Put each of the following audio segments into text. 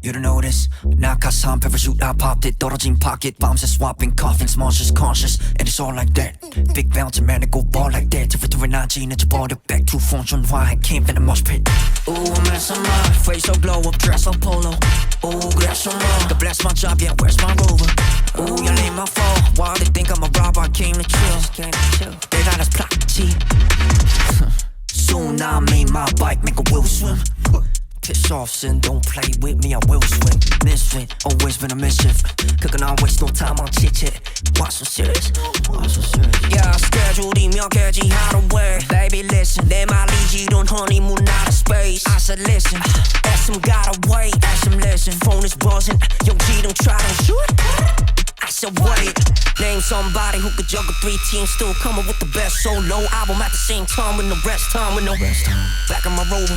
You don't notice 낙하산 parachute I popped it 떨어진 pocket bombs and swapping coffins monsters conscious and it's all like that big bounce man it go ball like that territory 나지 내줘버려 back to phone 전 why camp in the mosh pit Ooh I'm at some face so glow up dress up polo Ooh grab some more God bless my job yeah where's my rover Ooh you ain't my fault why they think I'm a robber I came to chill they got us Fraktsiya Soon I made my bike make a wheel swim Piss off, son, don't play with me, I will swing Misfit, always been a mischief Cooking on waste no time on chit-chat Why so serious? Why so serious? Yeah, schedule 깨지 하루에 Baby listen, 내 말이 지론 honeymoon out of space I said listen, SM gotta wait SM listen, phone is buzzing 용기 don't try to shoot I said wait Name somebody who could juggle 3 teams Still coming with the best solo album At the same time with no rest time Back on my rover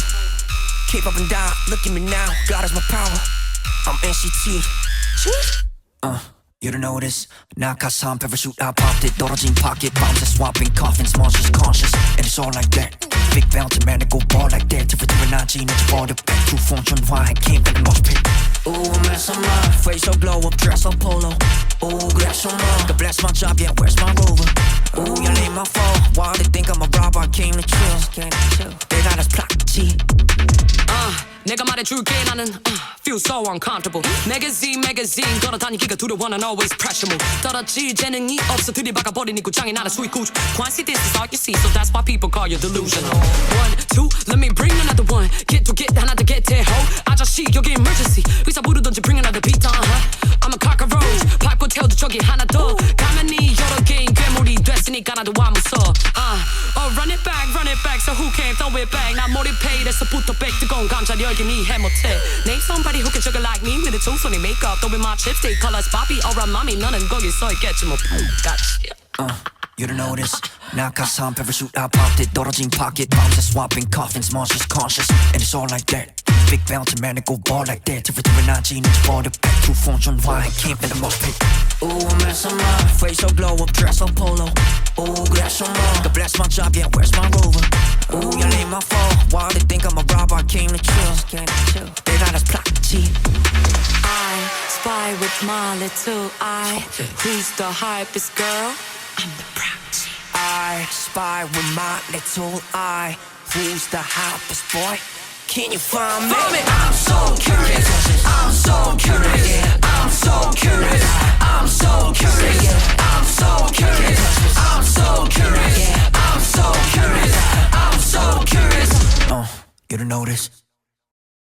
Keep up and down, look at me now God is my power, I'm NCT You don't know this 낙하산 parachute I popped it 떨어진 pocket bombs and swapping coffins monsters conscious and it's all like that big bounty man it go ball like that territory 나지 내줘버려 back to phone 전 why camp in the mosh pit Ooh I'm at some face so glow up dress up polo Ooh grab some more God bless my job yeah where's my rover Ooh you ain't my fault why they think I'm a robber I came to chill they got us Fraktsiya 내가 말해줄게 나는 feel so uncomfortable magazine 걸어다니기가 두려워 난 always pressure move 떨어질 재능이 없어 들이박아버린 이 구장에 나는 수익구 Quincy this is all you see so that's why people call you delusional 1, 2 let me bring another one get to get 하나 더 get it ho 아저씨 여기 emergency 의사 부르던지 bring another beat I'm a cockroach 밟고 태워도 저기 하나 더 가만히 여러 개인 괴물이 됐으니까 나도 안 무서워 run it back so who can't throw it back 나 몰입해에서부터 백 뜨거운 감자 열긴 이해 못해 Name somebody who can juggle like me with a two funny makeup throwing my chipstick colors Bobby or a mommy 너는 거기 서 있겠지 뭐 gotcha You don't know this 낙하산 parachute I popped it 떨어진 pocket bombs and swapping coffins monsters conscious and it's all like that big bounty man it go ball like that territory 나지 내줘버려 back to phone 전 why camp in the mosh pit Ooh I'm at some face so glow up dress up polo Ooh grab some more God bless my job yeah where's my rover Ooh you ain't my fault why they think I'm a robber I came to chill they got us Fraktsiya I spy with my little eye who's the hypest girl I'm the Fraktsiya I spy with my little eye who's the hottest boy Can you find me? I'm so curious I'm so curious I'm so curious I'm so curious I'm so curious I'm so curious I'm so curious I'm so curious You don't know this